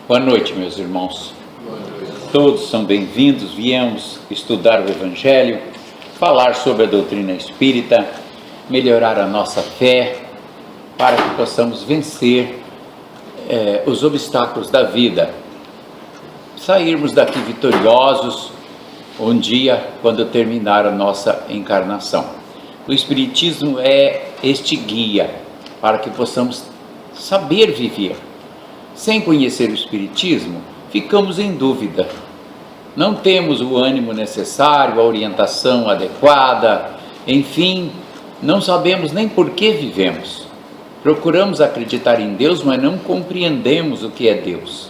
Boa noite, meus irmãos. Todos são bem-vindos. Viemos estudar o Evangelho, falar sobre a doutrina espírita, melhorar a nossa fé, para que possamos vencer os obstáculos da vida, sairmos daqui vitoriosos um dia quando terminar a nossa encarnação. O Espiritismo é este guia para que possamos saber viver. Sem conhecer o Espiritismo, ficamos em dúvida. Não temos o ânimo necessário, a orientação adequada, enfim, não sabemos nem por que vivemos. Procuramos acreditar em Deus, mas não compreendemos o que é Deus.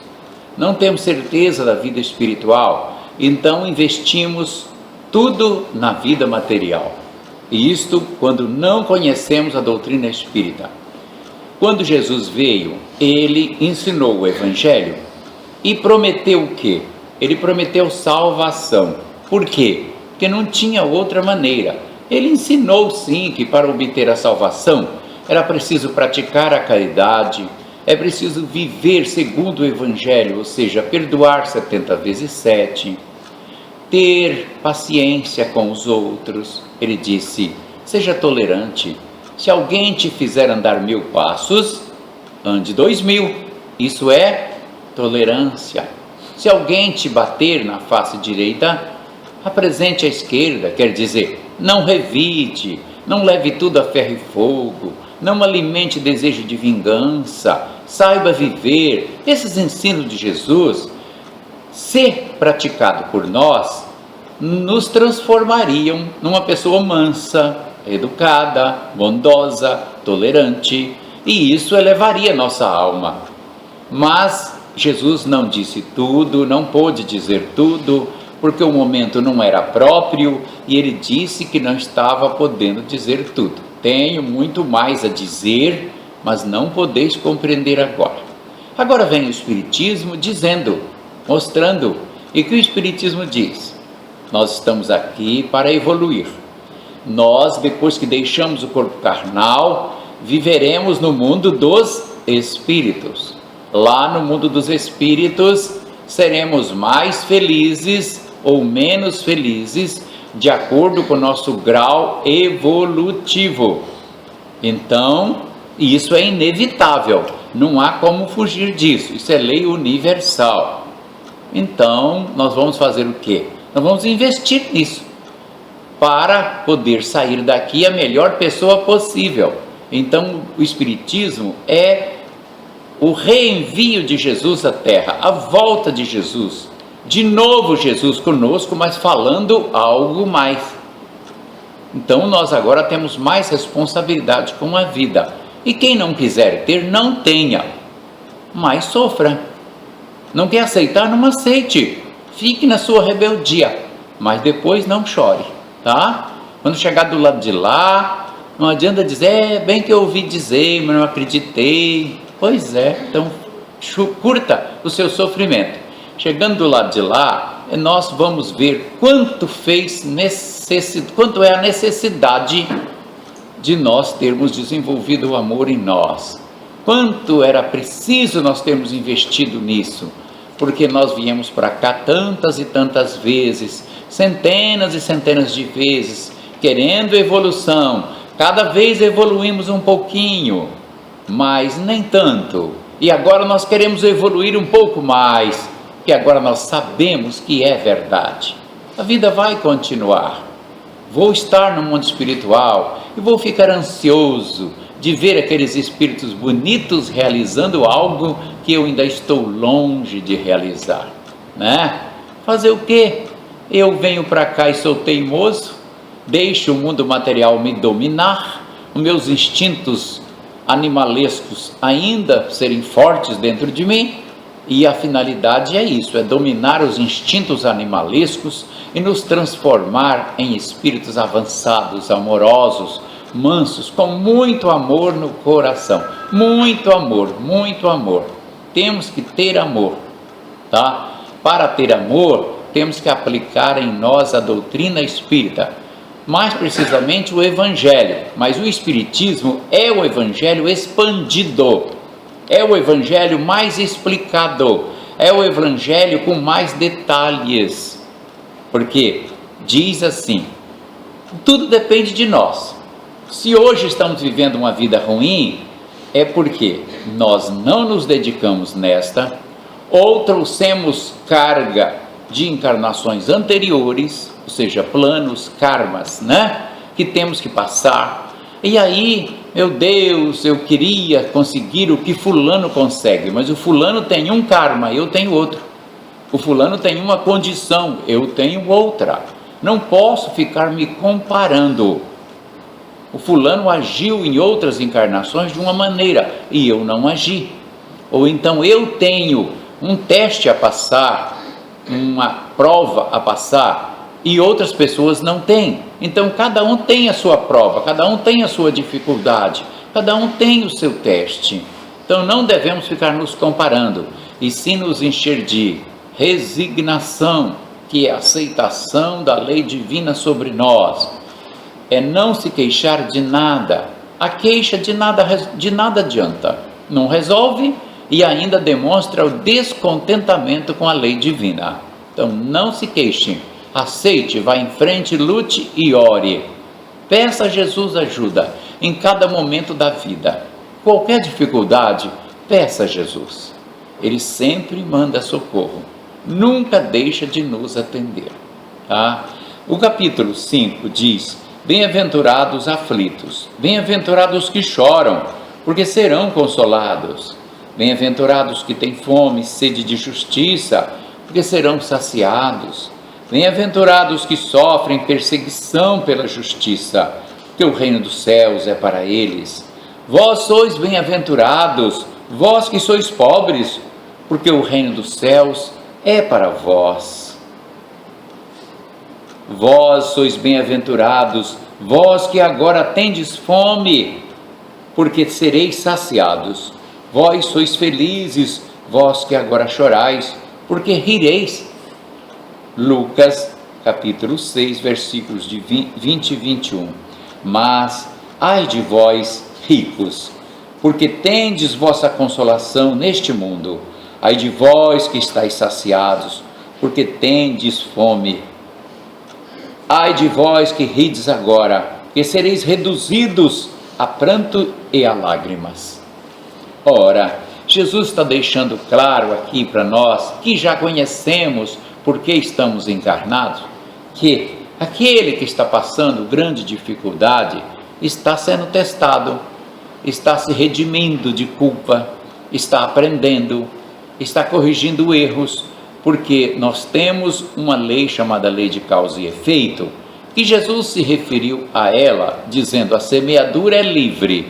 Não temos certeza da vida espiritual, então investimos tudo na vida material. E isto quando não conhecemos a doutrina espírita. Quando Jesus veio, ele ensinou o Evangelho e prometeu o quê? Ele prometeu salvação. Por quê? Porque não tinha outra maneira. Ele ensinou sim que para obter a salvação era preciso praticar a caridade, é preciso viver segundo o Evangelho, ou seja, perdoar 70 vezes 7, ter paciência com os outros. Ele disse, seja tolerante. Se alguém te fizer andar 1000 passos, ande 2000. Isso é tolerância. Se alguém te bater na face direita, apresente a esquerda. Quer dizer, não revide, não leve tudo a ferro e fogo, não alimente desejo de vingança, saiba viver. Esses ensinos de Jesus, se praticado por nós, nos transformariam numa pessoa mansa, educada, bondosa, tolerante, e isso elevaria nossa alma. Mas Jesus não disse tudo, não pôde dizer tudo, porque o momento não era próprio, e ele disse que não estava podendo dizer tudo. Tenho muito mais a dizer, mas não podeis compreender agora. Agora vem o Espiritismo dizendo, mostrando, e que o Espiritismo diz? Nós estamos aqui para evoluir. Nós, depois que deixamos o corpo carnal, viveremos no mundo dos espíritos. Lá no mundo dos espíritos, seremos mais felizes ou menos felizes, de acordo com o nosso grau evolutivo. Então, isso é inevitável, não há como fugir disso, isso é lei universal. Então, nós vamos fazer o quê? Nós vamos investir nisso, para poder sair daqui a melhor pessoa possível. Então, o Espiritismo é o reenvio de Jesus à Terra, a volta de Jesus, de novo Jesus conosco, mas falando algo mais. Então, nós agora temos mais responsabilidade com a vida, e quem não quiser ter, não tenha, mas sofra. Não quer aceitar, não aceite, fique na sua rebeldia, mas depois não chore. Tá? Quando chegar do lado de lá, não adianta dizer, bem que eu ouvi dizer, mas não acreditei. Pois é, então curta o seu sofrimento. Chegando do lado de lá, nós vamos ver quanto é a necessidade de nós termos desenvolvido o amor em nós. Quanto era preciso nós termos investido nisso, porque nós viemos para cá tantas e tantas vezes, centenas e centenas de vezes, querendo evolução. Cada vez evoluímos um pouquinho, mas nem tanto. E agora nós queremos evoluir um pouco mais, que agora nós sabemos que é verdade. A vida vai continuar. Vou estar no mundo espiritual e vou ficar ansioso de ver aqueles espíritos bonitos realizando algo que eu ainda estou longe de realizar, né? Fazer o quê? Eu venho para cá e sou teimoso, deixo o mundo material me dominar, os meus instintos animalescos ainda serem fortes dentro de mim, e a finalidade é isso, é dominar os instintos animalescos e nos transformar em espíritos avançados, amorosos, mansos, com muito amor no coração. Muito amor, muito amor. Temos que ter amor, tá? Para ter amor, temos que aplicar em nós a doutrina espírita, mais precisamente o Evangelho. Mas o Espiritismo é o Evangelho expandido, é o Evangelho mais explicado, É o Evangelho com mais detalhes, porque diz assim: tudo depende de nós. Se hoje estamos vivendo uma vida ruim, é porque nós não nos dedicamos nesta, ou trouxemos carga de encarnações anteriores, ou seja, planos, karmas, né? Que temos que passar. E aí, meu Deus, eu queria conseguir o que fulano consegue, mas o fulano tem um karma, eu tenho outro. O fulano tem uma condição, eu tenho outra. Não posso ficar me comparando. O fulano agiu em outras encarnações de uma maneira e eu não agi. Ou então eu tenho um teste a passar, uma prova a passar, e outras pessoas não têm. Então cada um tem a sua prova, cada um tem a sua dificuldade, cada um tem o seu teste. Então não devemos ficar nos comparando, e sim nos encher de resignação, que é a aceitação da lei divina sobre nós. É não se queixar de nada. A queixa de nada adianta, não resolve e ainda demonstra o descontentamento com a lei divina. Então não se queixe, aceite, vá em frente, lute e ore. Peça a Jesus ajuda em cada momento da vida. Qualquer dificuldade, peça a Jesus. Ele sempre manda socorro, nunca deixa de nos atender. Tá? O capítulo 5 diz: bem-aventurados aflitos, bem-aventurados que choram, porque serão consolados. Bem-aventurados que têm fome e sede de justiça, porque serão saciados. Bem-aventurados que sofrem perseguição pela justiça, porque o reino dos céus é para eles. Vós sois bem-aventurados, vós que sois pobres, porque o reino dos céus é para vós. Vós sois bem-aventurados, vós que agora tendes fome, porque sereis saciados. Vós sois felizes, vós que agora chorais, porque rireis. Lucas, capítulo 6, versículos de 20 e 21. Mas, ai de vós, ricos, porque tendes vossa consolação neste mundo. Ai de vós que estáis saciados, porque tendes fome. Ai de vós que rides agora, que sereis reduzidos a pranto e a lágrimas. Ora, Jesus está deixando claro aqui para nós, que já conhecemos porque estamos encarnados, que aquele que está passando grande dificuldade está sendo testado, está se redimindo de culpa, está aprendendo, está corrigindo erros, porque nós temos uma lei chamada lei de causa e efeito, que Jesus se referiu a ela, dizendo: a semeadura é livre,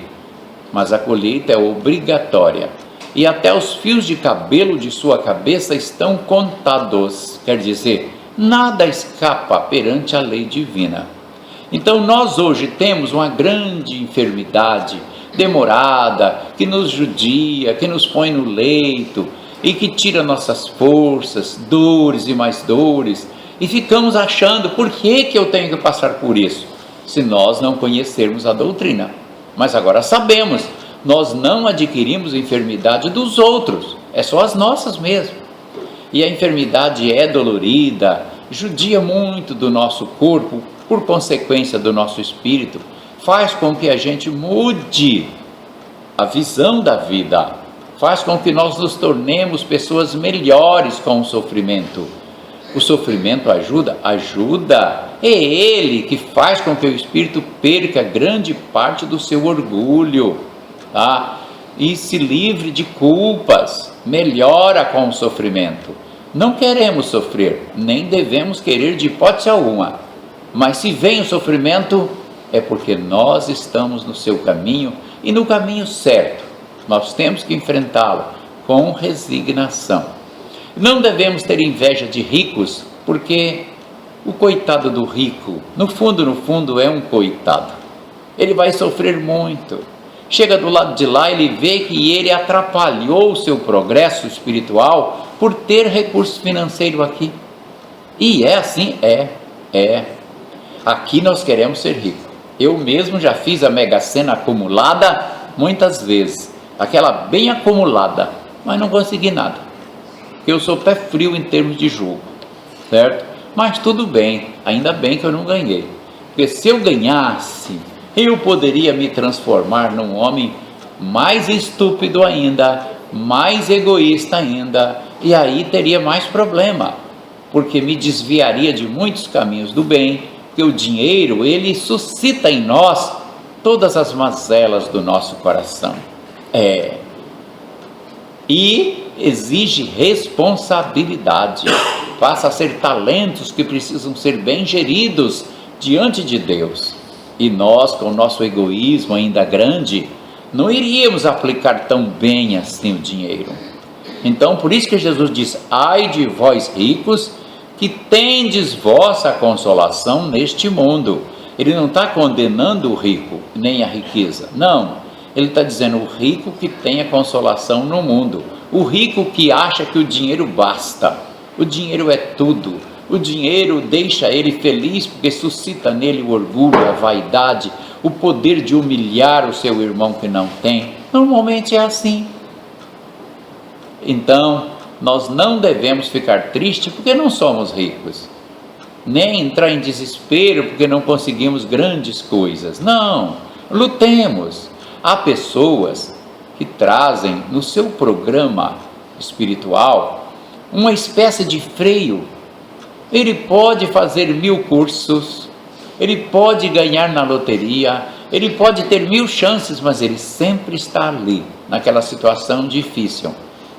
mas a colheita é obrigatória, e até os fios de cabelo de sua cabeça estão contados. Quer dizer, nada escapa perante a lei divina. Então nós hoje temos uma grande enfermidade demorada, que nos judia, que nos põe no leito e que tira nossas forças, dores e mais dores, e ficamos achando: por que eu tenho que passar por isso? Se nós não conhecermos a doutrina. Mas agora sabemos, nós não adquirimos a enfermidade dos outros, é só as nossas mesmo. E a enfermidade é dolorida, judia muito do nosso corpo, por consequência do nosso espírito, faz com que a gente mude a visão da vida, faz com que nós nos tornemos pessoas melhores com o sofrimento. O sofrimento ajuda? Ajuda. É ele que faz com que o espírito perca grande parte do seu orgulho, tá? E se livre de culpas, melhora com o sofrimento. Não queremos sofrer, nem devemos querer de hipótese alguma, mas se vem o sofrimento, é porque nós estamos no seu caminho e no caminho certo. Nós temos que enfrentá-lo com resignação. Não devemos ter inveja de ricos, porque o coitado do rico, no fundo é um coitado. Ele vai sofrer muito. Chega do lado de lá, ele vê que ele atrapalhou o seu progresso espiritual por ter recurso financeiro aqui. E é assim? É. Aqui nós queremos ser ricos. Eu mesmo já fiz a Mega Sena acumulada muitas vezes, aquela bem acumulada, mas não consegui nada. porque eu sou pé frio em termos de jogo, certo? Mas tudo bem, ainda bem que eu não ganhei, porque se eu ganhasse, eu poderia me transformar num homem mais estúpido ainda, mais egoísta ainda, e aí teria mais problema, porque me desviaria de muitos caminhos do bem, porque o dinheiro, ele suscita em nós todas as mazelas do nosso coração. E exige responsabilidade, passa a ser talentos que precisam ser bem geridos diante de Deus. E nós, com o nosso egoísmo ainda grande, não iríamos aplicar tão bem assim o dinheiro. Então, por isso que Jesus diz: ai de vós ricos, que tendes vossa consolação neste mundo. Ele não está condenando o rico, nem a riqueza, não. Ele está dizendo o rico que tem a consolação no mundo. O rico que acha que o dinheiro basta, o dinheiro é tudo. O dinheiro deixa ele feliz porque suscita nele o orgulho, a vaidade, o poder de humilhar o seu irmão que não tem. Normalmente é assim. Então, nós não devemos ficar tristes porque não somos ricos, nem entrar em desespero porque não conseguimos grandes coisas. Não, lutemos. Há pessoas que trazem no seu programa espiritual uma espécie de freio. Ele pode fazer 1000 cursos, ele pode ganhar na loteria, ele pode ter 1000 chances, mas ele sempre está ali, naquela situação difícil,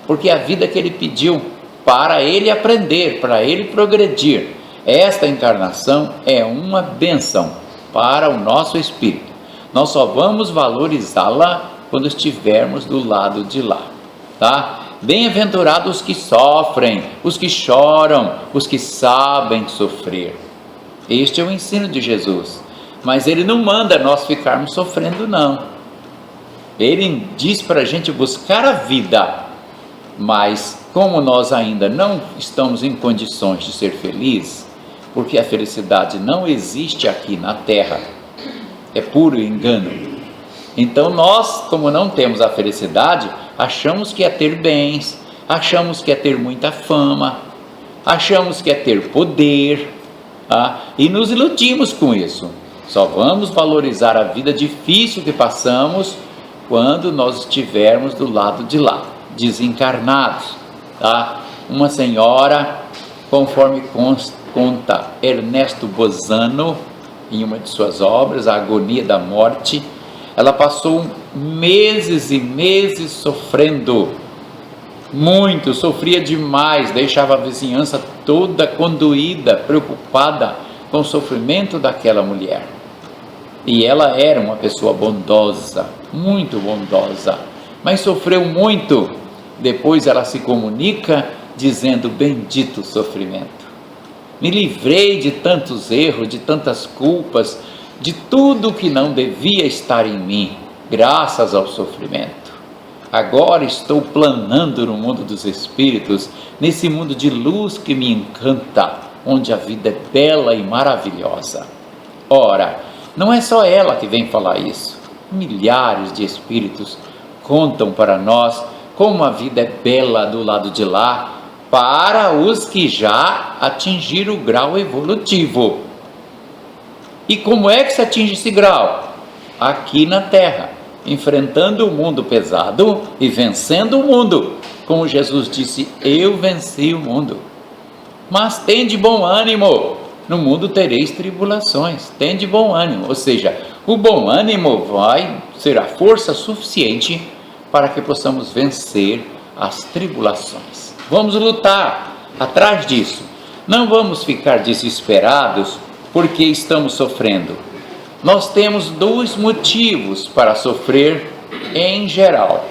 porque a vida que ele pediu para ele aprender, para ele progredir. Esta encarnação é uma bênção para o nosso espírito. Nós só vamos valorizá-la quando estivermos do lado de lá, tá? Bem-aventurados os que sofrem, os que choram, os que sabem sofrer. Este é o ensino de Jesus, mas ele não manda nós ficarmos sofrendo, não. Ele diz para a gente buscar a vida, mas como nós ainda não estamos em condições de ser felizes, porque a felicidade não existe aqui na terra, é puro engano. Então nós, como não temos a felicidade, achamos que é ter bens, achamos que é ter muita fama, achamos que é ter poder, e nos iludimos com isso. Só vamos valorizar a vida difícil que passamos quando nós estivermos do lado de lá, desencarnados. Uma senhora, conforme conta Ernesto Bozano, em uma de suas obras, A Agonia da Morte, ela passou meses e meses sofrendo, muito, sofria demais, deixava a vizinhança toda condoída, preocupada com o sofrimento daquela mulher. E ela era uma pessoa bondosa, muito bondosa, mas sofreu muito. Depois ela se comunica dizendo: bendito sofrimento. Me livrei de tantos erros, de tantas culpas, de tudo que não devia estar em mim, graças ao sofrimento. Agora estou planando no mundo dos espíritos, nesse mundo de luz que me encanta, onde a vida é bela e maravilhosa. Ora, não é só ela que vem falar isso. Milhares de espíritos contam para nós como a vida é bela do lado de lá, para os que já atingiram o grau evolutivo. E como é que se atinge esse grau? Aqui na Terra, enfrentando o mundo pesado e vencendo o mundo. Como Jesus disse: eu venci o mundo. Mas tende bom ânimo, no mundo tereis tribulações. Tende bom ânimo, ou seja, o bom ânimo vai ser a força suficiente para que possamos vencer as tribulações. Vamos lutar atrás disso. Não vamos ficar desesperados porque estamos sofrendo. Nós temos 2 motivos para sofrer em geral.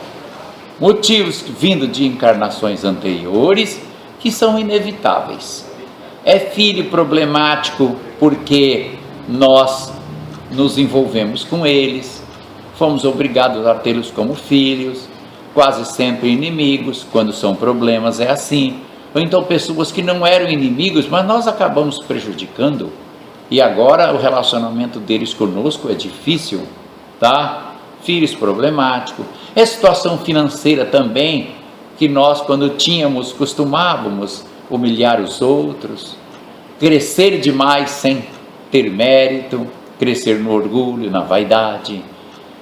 Motivos vindo de encarnações anteriores que são inevitáveis. É filho problemático porque nós nos envolvemos com eles, fomos obrigados a tê-los como filhos, quase sempre inimigos, quando são problemas é assim. Ou então pessoas que não eram inimigos, mas nós acabamos prejudicando, e agora o relacionamento deles conosco é difícil, tá? Filhos problemáticos, é situação financeira também, que nós, quando tínhamos, costumávamos humilhar os outros, crescer demais sem ter mérito, crescer no orgulho, na vaidade.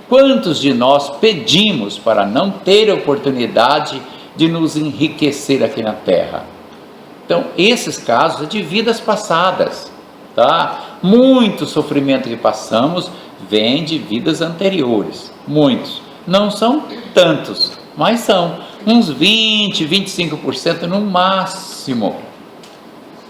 Quantos de nós pedimos para não ter oportunidade de nos enriquecer aqui na terra? Então, esses casos de vidas passadas, tá? Muito sofrimento que passamos vem de vidas anteriores, muitos. Não são tantos, mas são uns 20, 25% no máximo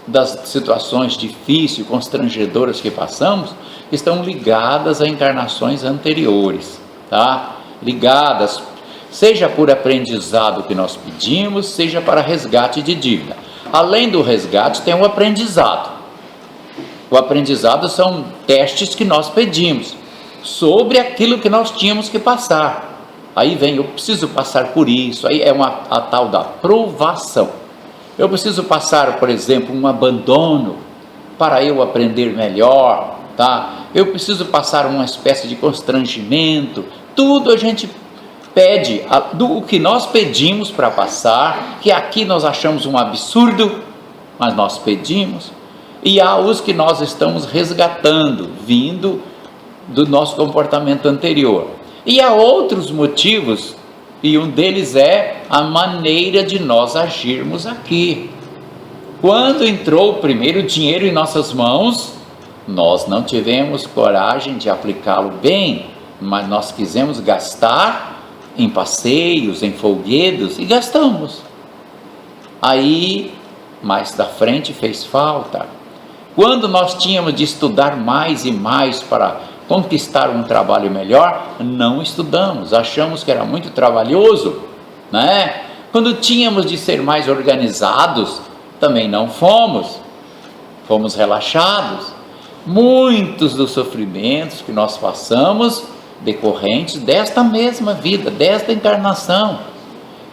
das situações difíceis, constrangedoras que passamos, estão ligadas a encarnações anteriores, tá? Ligadas, seja por aprendizado que nós pedimos, seja para resgate de dívida. Além do resgate, tem o aprendizado. O aprendizado são testes que nós pedimos sobre aquilo que nós tínhamos que passar. Aí vem, eu preciso passar por isso, aí é a tal da provação. Eu preciso passar, por exemplo, um abandono para eu aprender melhor, tá? Eu preciso passar uma espécie de constrangimento. Tudo a gente pede, o que nós pedimos para passar, que aqui nós achamos um absurdo, mas nós pedimos, e há os que nós estamos resgatando, vindo do nosso comportamento anterior. E há outros motivos, e um deles é a maneira de nós agirmos aqui. Quando entrou o primeiro dinheiro em nossas mãos, nós não tivemos coragem de aplicá-lo bem, mas nós quisemos gastar em passeios, em folguedos, e gastamos. Aí, mais da frente, fez falta. Quando nós tínhamos de estudar mais e mais para conquistar um trabalho melhor, não estudamos, achamos que era muito trabalhoso, né? Quando tínhamos de ser mais organizados, também não fomos relaxados. Muitos dos sofrimentos que nós passamos decorrentes desta mesma vida, desta encarnação.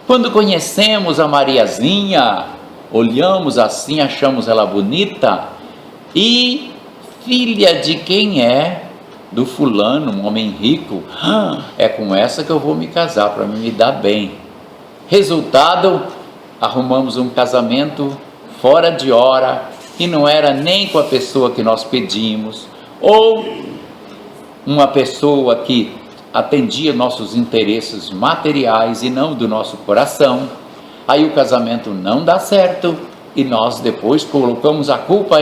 Quando conhecemos a Mariazinha, olhamos assim, achamos ela bonita, e filha de quem é? Do fulano, um homem rico. É com essa que eu vou me casar, para me dar bem. Resultado, arrumamos um casamento fora de hora, que não era nem com a pessoa que nós pedimos, ou uma pessoa que atendia nossos interesses materiais e não do nosso coração. Aí o casamento não dá certo, e nós depois colocamos a culpa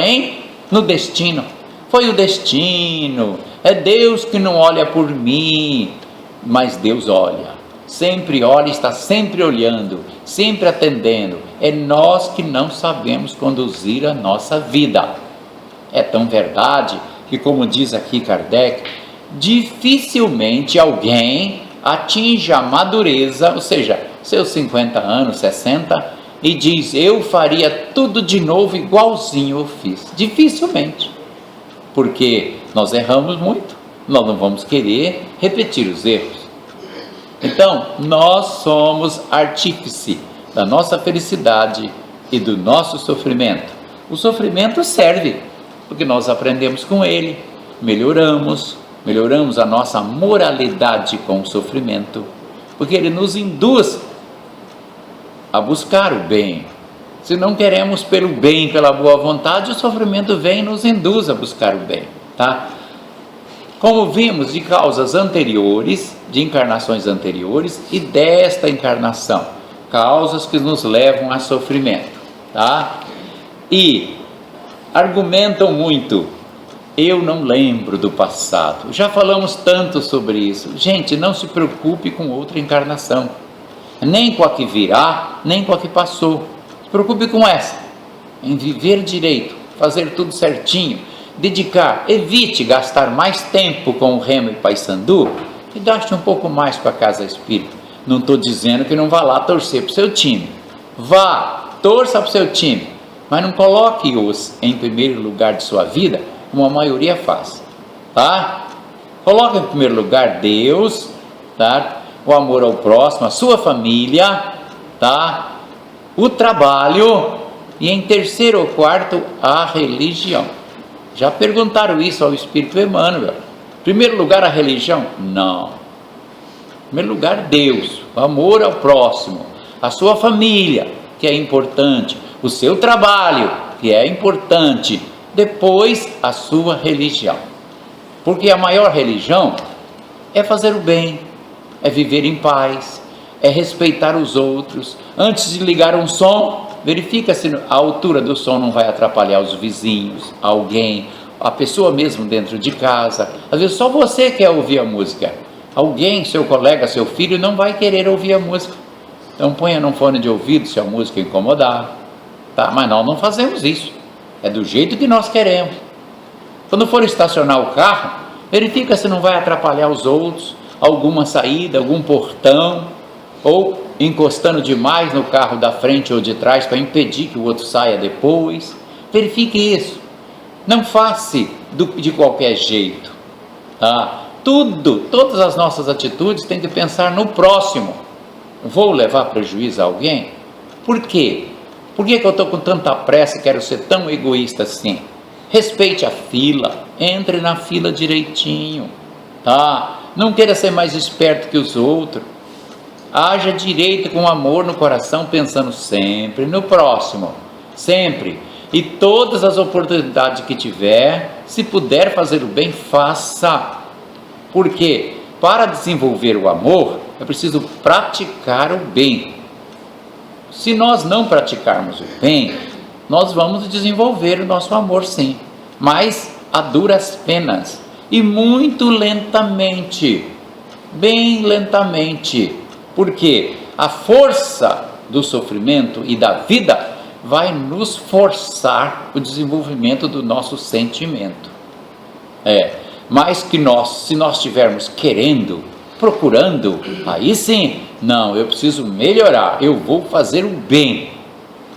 no destino. Foi o destino, é Deus que não olha por mim. Mas Deus olha, sempre olha, está sempre olhando, sempre atendendo. É nós que não sabemos conduzir a nossa vida. É tão verdade que, como diz aqui Kardec, dificilmente alguém atinge a madureza, ou seja, seus 50 anos, 60, e diz, eu faria tudo de novo igualzinho eu fiz. Dificilmente. Porque nós erramos muito, nós não vamos querer repetir os erros. Então, nós somos artífice da nossa felicidade e do nosso sofrimento. O sofrimento serve, porque nós aprendemos com ele, melhoramos a nossa moralidade com o sofrimento, porque ele nos induz a buscar o bem. Se não queremos pelo bem, pela boa vontade, o sofrimento vem e nos induz a buscar o bem, tá? Como vimos, de causas anteriores, de encarnações anteriores e desta encarnação, causas que nos levam a sofrimento, tá? E argumentam muito, eu não lembro do passado, já falamos tanto sobre isso. Gente, não se preocupe com outra encarnação, nem com a que virá, nem com a que passou. Se preocupe com essa, em viver direito, fazer tudo certinho, dedicar, evite gastar mais tempo com o Remo e Paysandu e gaste um pouco mais com a Casa Espírita. Não estou dizendo que não vá lá torcer para o seu time, vá, torça para o seu time, mas não coloque-os em primeiro lugar de sua vida, como a maioria faz, tá? Coloque em primeiro lugar Deus, tá? O amor ao próximo, a sua família, tá? O trabalho, e em terceiro ou quarto, a religião. Já perguntaram isso ao Espírito Emmanuel. Em primeiro lugar, a religião? Não. Em primeiro lugar, Deus, o amor ao próximo, a sua família, que é importante, o seu trabalho, que é importante, depois a sua religião. Porque a maior religião é fazer o bem, é viver em paz, é respeitar os outros. Antes de ligar um som, verifica se a altura do som não vai atrapalhar os vizinhos, alguém, a pessoa mesmo dentro de casa. Às vezes só você quer ouvir a música, alguém, seu colega, seu filho não vai querer ouvir a música. Então ponha num fone de ouvido se a música incomodar, tá? Mas nós não fazemos isso, é do jeito que nós queremos. Quando for estacionar o carro, verifica se não vai atrapalhar os outros, alguma saída, algum portão, ou encostando demais no carro da frente ou de trás para impedir que o outro saia depois. Verifique isso. Não faça de qualquer jeito, tá? Todas as nossas atitudes têm que pensar no próximo. Vou levar prejuízo a alguém? Por quê? Por que eu estou com tanta pressa e quero ser tão egoísta assim? Respeite a fila, entre na fila direitinho, tá? Não queira ser mais esperto que os outros. Haja direito com amor no coração, pensando sempre no próximo, sempre. E todas as oportunidades que tiver, se puder fazer o bem, faça. Porque para desenvolver o amor, é preciso praticar o bem. Se nós não praticarmos o bem, nós vamos desenvolver o nosso amor sim, mas a duras penas e muito lentamente, bem lentamente, porque a força do sofrimento e da vida vai nos forçar o desenvolvimento do nosso sentimento. Mas que se nós estivermos querendo, procurando, aí sim, não, eu preciso melhorar, eu vou fazer o bem.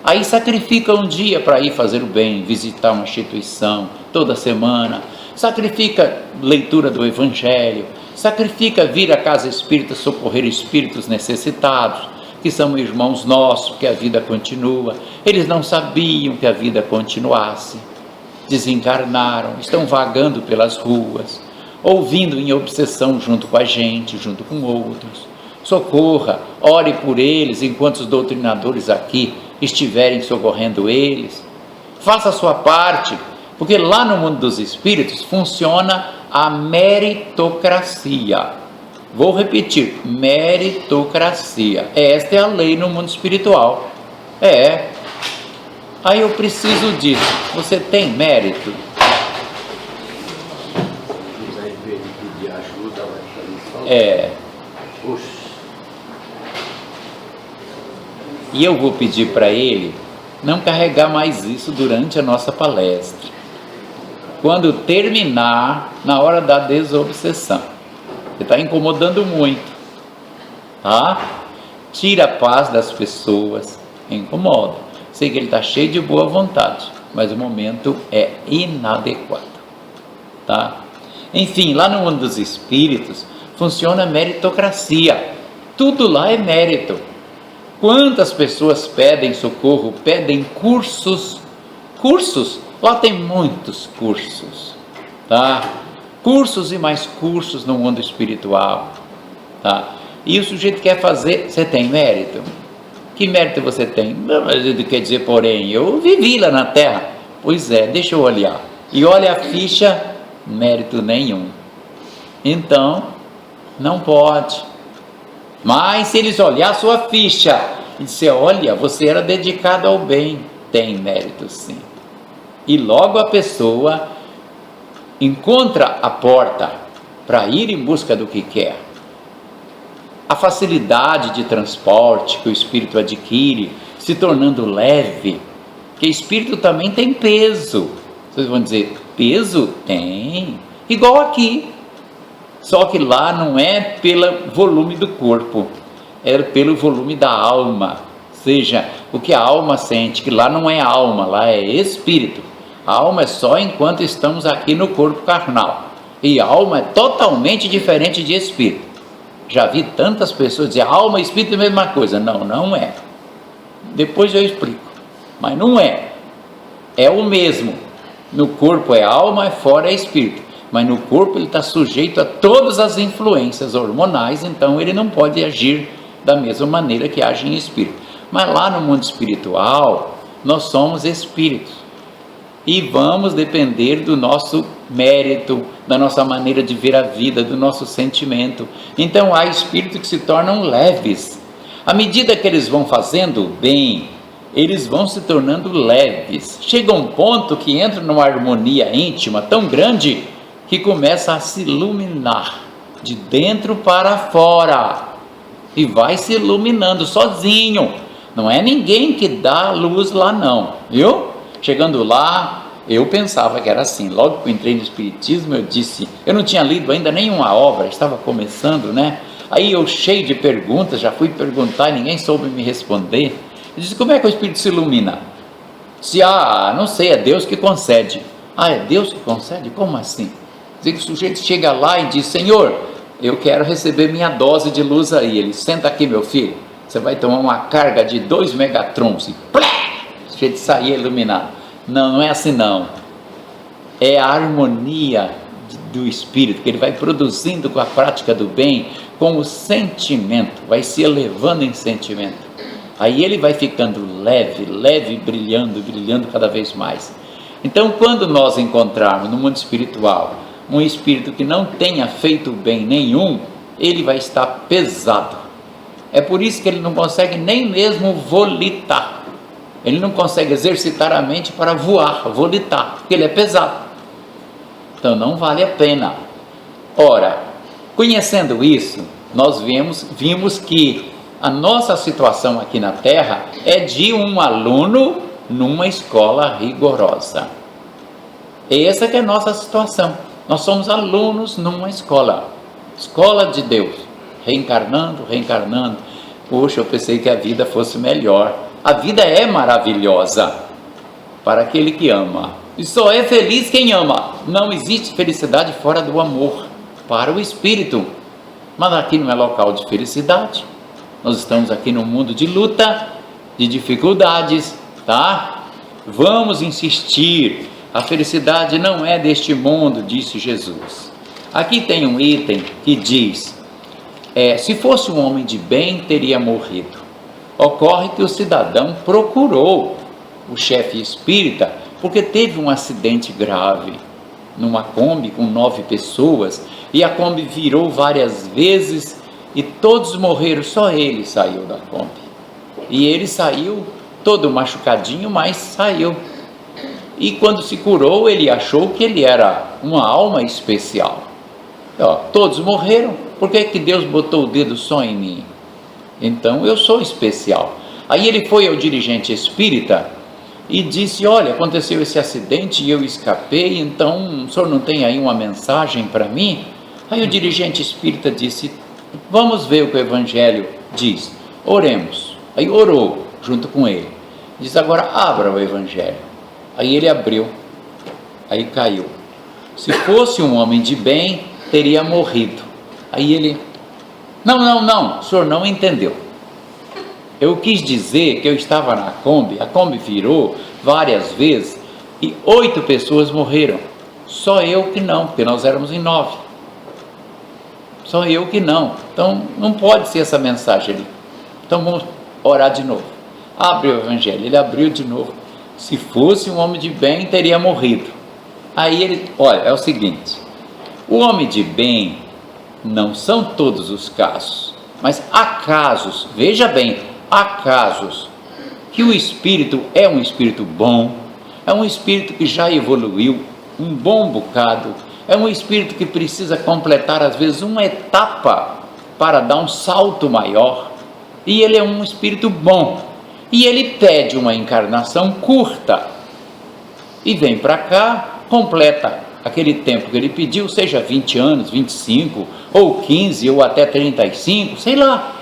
Aí sacrifica um dia para ir fazer o bem, visitar uma instituição toda semana, sacrifica leitura do Evangelho, sacrifica vir à casa espírita socorrer espíritos necessitados, que são irmãos nossos, que a vida continua. Eles não sabiam que a vida continuasse, desencarnaram, estão vagando pelas ruas, ouvindo em obsessão junto com a gente, junto com outros. Socorra, ore por eles enquanto os doutrinadores aqui estiverem socorrendo eles. Faça a sua parte, porque lá no mundo dos espíritos funciona a meritocracia. Vou repetir, meritocracia. Esta é a lei no mundo espiritual. Aí eu preciso disso. Você tem mérito? E eu vou pedir para ele não carregar mais isso durante a nossa palestra. Quando terminar, na hora da desobsessão, você está incomodando muito, tá? Tira a paz das pessoas, incomoda. Sei que ele está cheio de boa vontade, mas o momento é inadequado, tá? Enfim, lá no mundo dos espíritos funciona a meritocracia. Tudo lá é mérito. Quantas pessoas pedem socorro, pedem cursos? Lá tem muitos cursos, tá? Cursos e mais cursos no mundo espiritual, tá? E o sujeito quer fazer, você tem mérito? Que mérito você tem? Não, mas ele quer dizer, porém, eu vivi lá na Terra. Pois é, deixa eu olhar. E olha a ficha, mérito nenhum. Então, não pode. Mas se eles olhar a sua ficha e disser, olha, você era dedicado ao bem, tem mérito sim. E logo a pessoa encontra a porta para ir em busca do que quer. A facilidade de transporte que o espírito adquire, se tornando leve, que o espírito também tem peso. Vocês vão dizer, peso? Tem, igual aqui. Só que lá não é pelo volume do corpo, é pelo volume da alma. Ou seja, o que a alma sente, que lá não é alma, lá é espírito. A alma é só enquanto estamos aqui no corpo carnal. E a alma é totalmente diferente de espírito. Já vi tantas pessoas dizer, alma e espírito é a mesma coisa. Não, não é. Depois eu explico. Mas não é. É o mesmo. No corpo é alma, fora é espírito. Mas no corpo ele está sujeito a todas as influências hormonais, então ele não pode agir da mesma maneira que age em espírito. Mas lá no mundo espiritual, nós somos espíritos e vamos depender do nosso mérito, da nossa maneira de ver a vida, do nosso sentimento. Então há espíritos que se tornam leves. À medida que eles vão fazendo o bem, eles vão se tornando leves. Chega um ponto que entra numa harmonia íntima tão grande que começa a se iluminar de dentro para fora e vai se iluminando sozinho. Não é ninguém que dá luz lá não, viu? Chegando lá, eu pensava que era assim. Logo que eu entrei no Espiritismo, eu disse, eu não tinha lido ainda nenhuma obra, estava começando, né? Aí eu, cheio de perguntas, já fui perguntar e ninguém soube me responder. Eu disse, como é que o Espírito se ilumina? Se, não sei, é Deus que concede. É Deus que concede? Como assim? Diz que o sujeito chega lá e diz, Senhor, eu quero receber minha dose de luz aí. Ele, senta aqui meu filho, você vai tomar uma carga de 2 megatrons e plé, o sujeito sair iluminado. Não, não é assim não. É a harmonia do Espírito que ele vai produzindo com a prática do bem, com o sentimento, vai se elevando em sentimento. Aí ele vai ficando leve, leve, brilhando, brilhando cada vez mais. Então, quando nós encontrarmos no mundo espiritual um espírito que não tenha feito bem nenhum, ele vai estar pesado. É por isso que ele não consegue nem mesmo volitar. Ele não consegue exercitar a mente para voar, volitar, porque ele é pesado. Então não vale a pena. Ora, conhecendo isso, nós vimos que a nossa situação aqui na Terra é de um aluno numa escola rigorosa. Essa que é a nossa situação. Nós somos alunos numa escola de Deus, reencarnando. Poxa, eu pensei que a vida fosse melhor. A vida é maravilhosa para aquele que ama. E só é feliz quem ama. Não existe felicidade fora do amor para o espírito. Mas aqui não é local de felicidade. Nós estamos aqui num mundo de luta, de dificuldades, tá? Vamos insistir. A felicidade não é deste mundo, disse Jesus. Aqui tem um item que diz, se fosse um homem de bem, teria morrido. Ocorre que o cidadão procurou o chefe espírita, porque teve um acidente grave, numa Kombi com 9 pessoas, e a Kombi virou várias vezes, e todos morreram, só ele saiu da Kombi. E ele saiu todo machucadinho, mas saiu. E quando se curou, ele achou que ele era uma alma especial. Todos morreram, por que Deus botou o dedo só em mim? Então eu sou especial. Aí ele foi ao dirigente espírita e disse, olha, aconteceu esse acidente e eu escapei, então o senhor não tem aí uma mensagem para mim? Aí o dirigente espírita disse, vamos ver o que o Evangelho diz, oremos. Aí orou junto com ele, diz, agora abra o Evangelho. Aí ele abriu, aí caiu. Se fosse um homem de bem, teria morrido. Aí ele, não, o senhor não entendeu. Eu quis dizer que eu estava na Kombi, a Kombi virou várias vezes e 8 pessoas morreram. Só eu que não, porque nós éramos em 9. Só eu que não. Então não pode ser essa mensagem. Então vamos orar de novo. Abre o Evangelho. Ele abriu de novo. Se fosse um homem de bem, teria morrido. Aí ele, olha, é o seguinte, o homem de bem não são todos os casos, mas há casos, veja bem, há casos que o espírito é um espírito bom, é um espírito que já evoluiu um bom bocado, é um espírito que precisa completar às vezes uma etapa para dar um salto maior, e ele é um espírito bom. E ele pede uma encarnação curta, e vem para cá, completa aquele tempo que ele pediu, seja 20 anos, 25, ou 15, ou até 35, sei lá,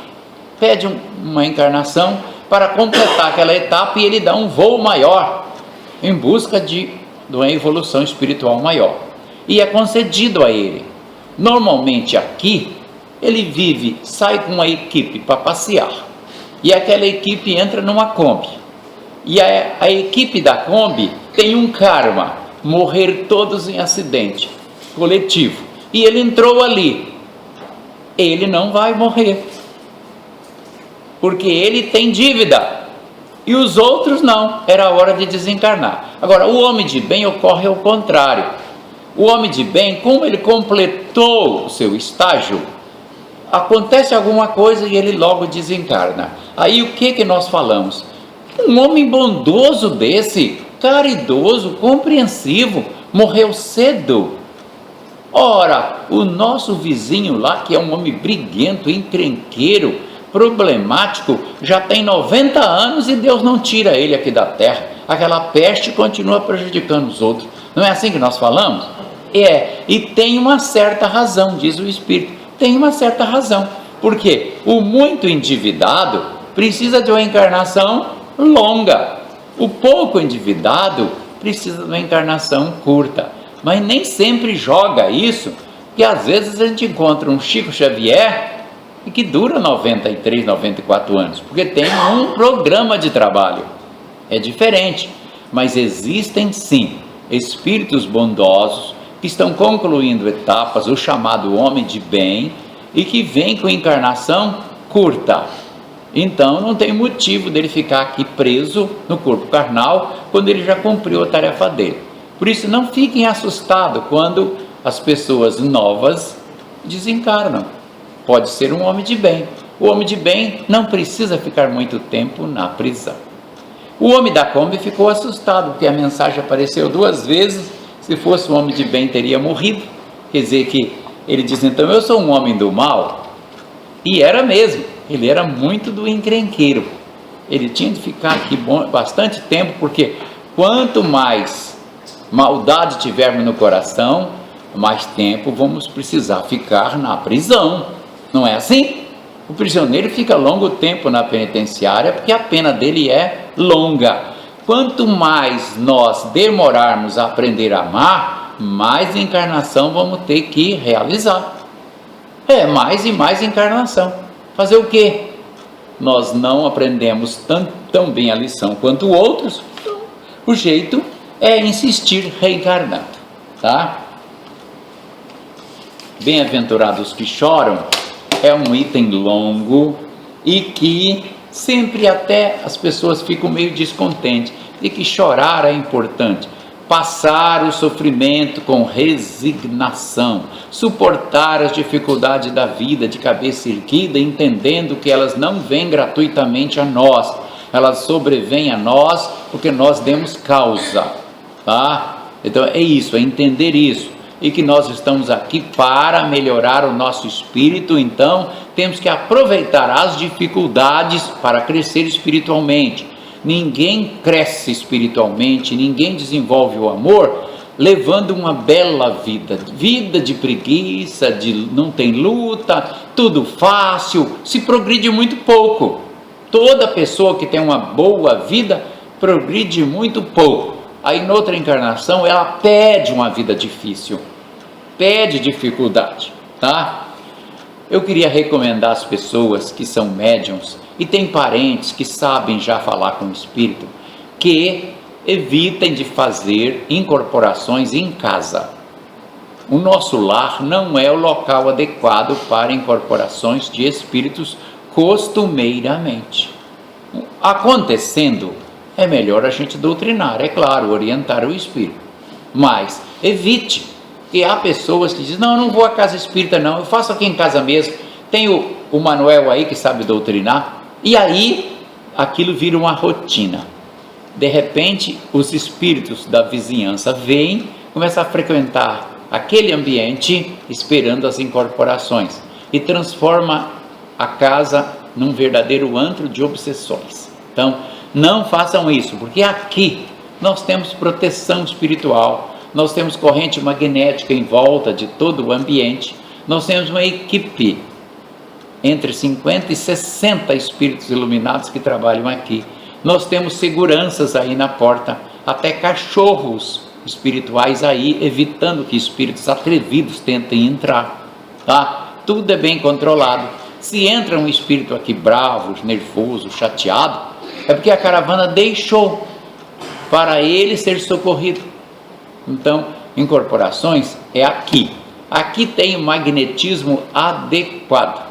pede uma encarnação para completar aquela etapa, e ele dá um voo maior, em busca de uma evolução espiritual maior, e é concedido a ele. Normalmente aqui, ele vive, sai com uma equipe para passear, e aquela equipe entra numa Kombi, e a equipe da Kombi tem um karma, morrer todos em acidente coletivo, e ele entrou ali, ele não vai morrer, porque ele tem dívida e os outros não, era a hora de desencarnar. Agora, o homem de bem ocorre ao contrário. O homem de bem, como ele completou o seu estágio, acontece alguma coisa e ele logo desencarna. Aí o que nós falamos? Um homem bondoso desse, caridoso, compreensivo, morreu cedo. Ora, o nosso vizinho lá, que é um homem briguento, encrenqueiro, problemático, já tem 90 anos e Deus não tira ele aqui da terra. Aquela peste continua prejudicando os outros. Não é assim que nós falamos? E tem uma certa razão, diz o Espírito. Tem uma certa razão. Porque o muito endividado precisa de uma encarnação longa. O pouco endividado precisa de uma encarnação curta. Mas nem sempre joga isso, porque às vezes a gente encontra um Chico Xavier que dura 93, 94 anos, porque tem um programa de trabalho. É diferente, mas existem sim espíritos bondosos que estão concluindo etapas, o chamado homem de bem, e que vem com encarnação curta. Então não tem motivo dele ficar aqui preso no corpo carnal quando ele já cumpriu a tarefa dele. Por isso não fiquem assustados quando as pessoas novas desencarnam. Pode ser um homem de bem. O homem de bem não precisa ficar muito tempo na prisão. O homem da Kombi ficou assustado porque a mensagem apareceu 2 vezes. Se fosse um homem de bem teria morrido. Quer dizer que ele diz, então eu sou um homem do mal. E era mesmo, ele era muito do encrenqueiro. Ele tinha de ficar aqui bastante tempo, porque quanto mais maldade tivermos no coração, mais tempo vamos precisar ficar na prisão. Não é assim? O prisioneiro fica longo tempo na penitenciária porque a pena dele é longa. Quanto mais nós demorarmos a aprender a amar, mais encarnação vamos ter que realizar. Mais e mais encarnação. Fazer o quê? Nós não aprendemos tão bem a lição quanto outros, então, o jeito é insistir reencarnando, tá? Bem-aventurados que choram é um item longo e que sempre até as pessoas ficam meio descontentes de que chorar é importante. Passar o sofrimento com resignação, suportar as dificuldades da vida de cabeça erguida, entendendo que elas não vêm gratuitamente a nós, elas sobrevêm a nós porque nós demos causa, tá? Então é isso, é entender isso, e que nós estamos aqui para melhorar o nosso espírito. Então temos que aproveitar as dificuldades para crescer espiritualmente. Ninguém cresce espiritualmente, ninguém desenvolve o amor levando uma bela vida de preguiça, não tem luta, tudo fácil, se progride muito pouco. Toda pessoa que tem uma boa vida progride muito pouco. Aí noutra encarnação ela pede uma vida difícil, pede dificuldade, tá? Eu queria recomendar às pessoas que são médiums e têm parentes que sabem já falar com o espírito, que evitem de fazer incorporações em casa. O nosso lar não é o local adequado para incorporações de espíritos costumeiramente. Acontecendo, é melhor a gente doutrinar, é claro, orientar o espírito, mas evite. E há pessoas que dizem, não, eu não vou à casa espírita não, eu faço aqui em casa mesmo, tem o Manuel aí que sabe doutrinar, e aí aquilo vira uma rotina. De repente os espíritos da vizinhança vêm, começam a frequentar aquele ambiente esperando as incorporações e transforma a casa num verdadeiro antro de obsessões. Então não façam isso, porque aqui nós temos proteção espiritual, nós temos corrente magnética em volta de todo o ambiente, nós temos uma equipe entre 50 e 60 espíritos iluminados que trabalham aqui, nós temos seguranças aí na porta, até cachorros espirituais aí, evitando que espíritos atrevidos tentem entrar, tá? Tudo é bem controlado. Se entra um espírito aqui bravo, nervoso, chateado, é porque a caravana deixou para ele ser socorrido. Então, incorporações é aqui. Aqui tem o magnetismo adequado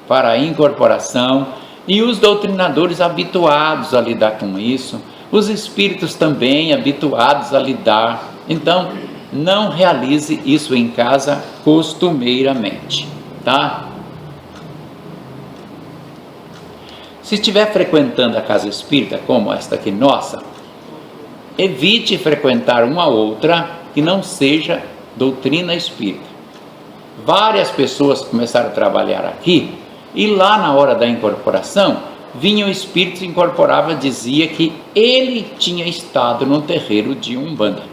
para a incorporação E os doutrinadores habituados a lidar com isso, os espíritos também habituados a lidar. Então, não realize isso em casa costumeiramente, tá? Se estiver frequentando a casa espírita, como esta aqui nossa, evite frequentar uma outra que não seja doutrina espírita. Várias pessoas começaram a trabalhar aqui, e lá na hora da incorporação, vinha o espírito que incorporava, dizia que ele tinha estado no terreiro de Umbanda.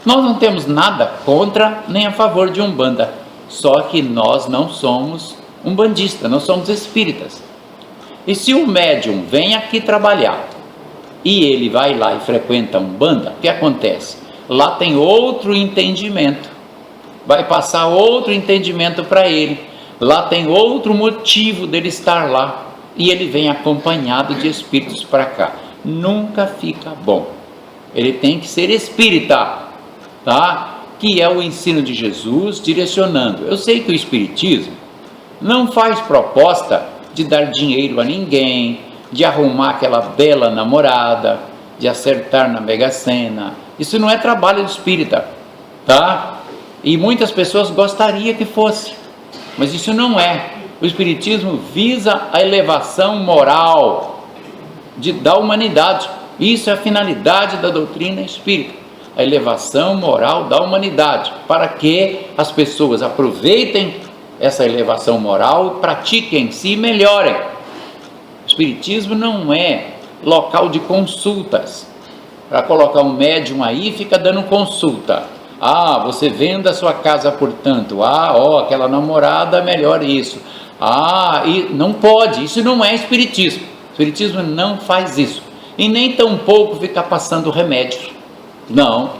Nós não temos nada contra nem a favor de Umbanda, só que nós não somos umbandistas, não somos espíritas. E se o médium vem aqui trabalhar, e ele vai lá e frequenta a Umbanda, o que acontece? Lá tem outro entendimento, vai passar outro entendimento para ele, lá tem outro motivo dele estar lá, e ele vem acompanhado de espíritos para cá. Nunca fica bom. Ele tem que ser espírita, tá? Que é o ensino de Jesus direcionando. Eu sei que o espiritismo não faz proposta de dar dinheiro a ninguém, de arrumar aquela bela namorada, de acertar na Mega Sena. Isso não é trabalho do espírita, tá? E muitas pessoas gostariam que fosse, mas isso não é. O espiritismo visa a elevação moral da humanidade. Isso é a finalidade da doutrina espírita, a elevação moral da humanidade, para que as pessoas aproveitem essa elevação moral, pratiquem em si e melhorem. O espiritismo não é local de consultas, para colocar um médium aí e fica dando consulta. Ah, você venda a sua casa por tanto. Ah, ó, aquela namorada melhora isso. Ah, e não pode, isso não é espiritismo. O espiritismo não faz isso. E nem tampouco ficar passando remédios. Não.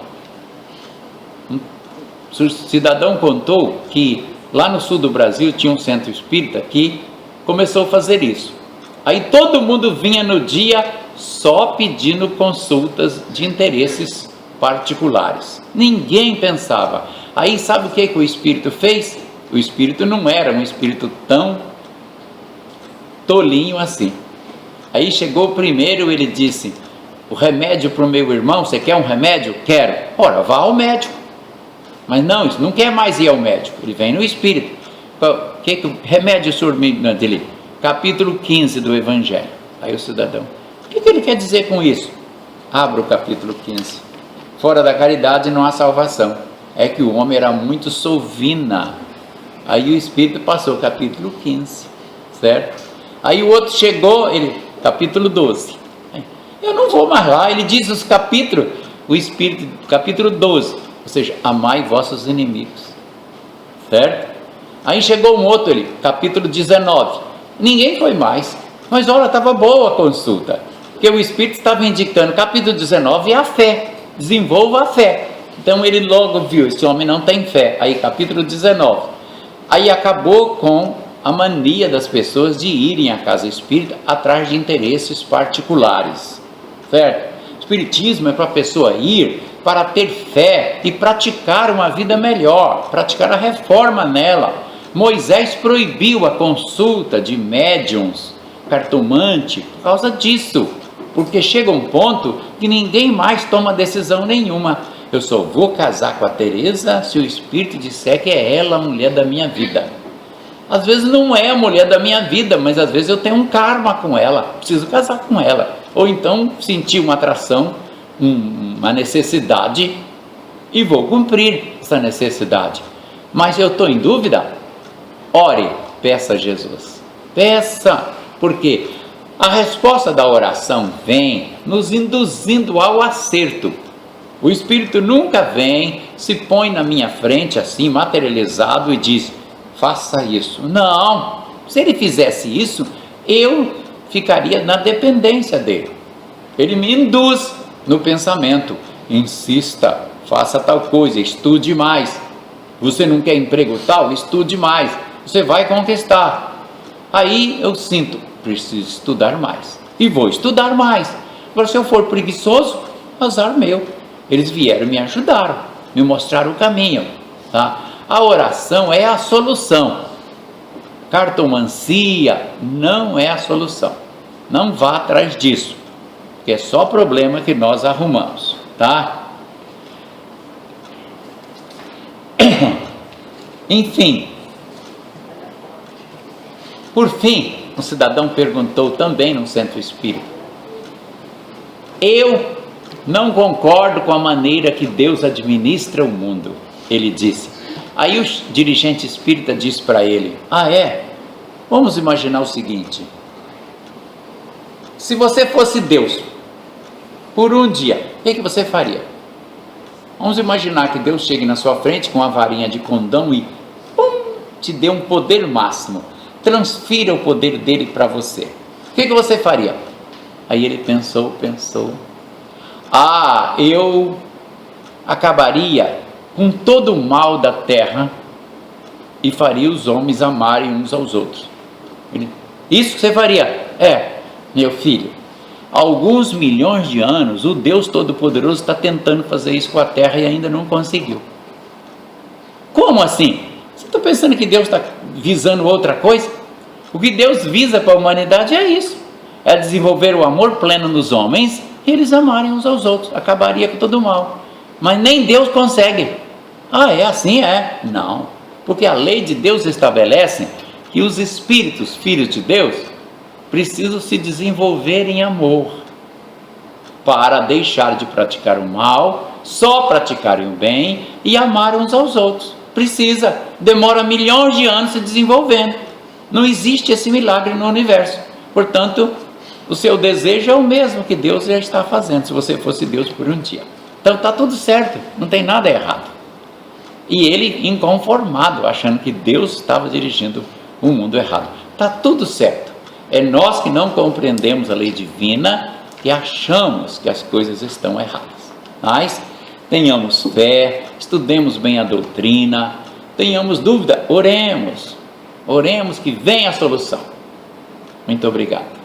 O cidadão contou que lá no sul do Brasil tinha um centro espírita que começou a fazer isso. Aí todo mundo vinha no dia só pedindo consultas de interesses particulares. Ninguém pensava. Aí sabe o que o espírito fez? O espírito não era um espírito tão tolinho assim. Aí chegou o primeiro, ele disse: o remédio para o meu irmão, você quer um remédio? Quero. Ora, vá ao médico. Mas não, isso não quer mais ir ao médico, ele vem no espírito. Que remédio o senhor me dele? Capítulo 15 do Evangelho. Aí o cidadão: o que ele quer dizer com isso? Abra o capítulo 15. Fora da caridade não há salvação. É que o homem era muito sovina. Aí o espírito passou o capítulo 15, certo? Aí o outro chegou, ele, capítulo 12. Eu não vou mais lá, ele diz os capítulos, o espírito, capítulo 12, ou seja, amai vossos inimigos, certo? Aí chegou um outro, ele, capítulo 19. Ninguém foi mais, mas olha, estava boa a consulta, porque o espírito estava indicando, capítulo 19 é a fé, desenvolva a fé. Então ele logo viu, esse homem não tem fé. Aí capítulo 19. Aí acabou com a mania das pessoas de irem à casa espírita atrás de interesses particulares, certo? O espiritismo é para a pessoa ir para ter fé e praticar uma vida melhor, praticar a reforma nela. Moisés proibiu a consulta de médiums, cartomante, por causa disso, porque chega um ponto que ninguém mais toma decisão nenhuma. Eu só vou casar com a Teresa se o espírito disser que é ela a mulher da minha vida. Às vezes não é a mulher da minha vida, mas às vezes eu tenho um karma com ela, preciso casar com ela. Ou então sentir uma atração, uma necessidade, e vou cumprir essa necessidade. Mas eu estou em dúvida? Ore, peça a Jesus. Peça, porque a resposta da oração vem nos induzindo ao acerto. O Espírito nunca vem, se põe na minha frente assim, materializado, e diz: faça isso. Não, se ele fizesse isso, eu ficaria na dependência dele. Ele me induz no pensamento: insista, faça tal coisa, estude mais. Você não quer emprego tal? Estude mais, você vai conquistar. Aí eu sinto, preciso estudar mais, e vou estudar mais. Agora, se eu for preguiçoso, azar meu. Eles vieram, me ajudaram, me mostraram o caminho, tá? A oração é a solução. Cartomancia não é a solução. Não vá atrás disso, porque é só problema que nós arrumamos, tá? Enfim, por fim, um cidadão perguntou também no centro espírita: eu não concordo com a maneira que Deus administra o mundo, ele disse. Aí o dirigente espírita disse para ele: ah, é? Vamos imaginar o seguinte: se você fosse Deus por um dia, o que você faria? Vamos imaginar que Deus chegue na sua frente com uma varinha de condão e te dê um poder máximo, transfira o poder dele para você. O que você faria? Aí ele pensou, eu acabaria com todo o mal da terra e faria os homens amarem uns aos outros. Isso que você faria? É, meu filho, há alguns milhões de anos o Deus Todo-Poderoso está tentando fazer isso com a terra e ainda não conseguiu. Como assim? Você está pensando que Deus está visando outra coisa? O que Deus visa para a humanidade é isso, é desenvolver o amor pleno nos homens e eles amarem uns aos outros, acabaria com todo o mal. Mas nem Deus consegue. Ah, é assim? É? Não, porque a lei de Deus estabelece que os espíritos, filhos de Deus, precisam se desenvolver em amor, para deixar de praticar o mal, só praticarem o bem e amar uns aos outros. Precisa, demora milhões de anos se desenvolvendo. Não existe esse milagre no universo. Portanto, o seu desejo é o mesmo que Deus já está fazendo, se você fosse Deus por um dia. Então está tudo certo, não tem nada errado. E ele inconformado, achando que Deus estava dirigindo o mundo errado. Está tudo certo. É nós que não compreendemos a lei divina e achamos que as coisas estão erradas. Mas tenhamos fé, estudemos bem a doutrina, tenhamos dúvida, oremos que venha a solução. Muito obrigado.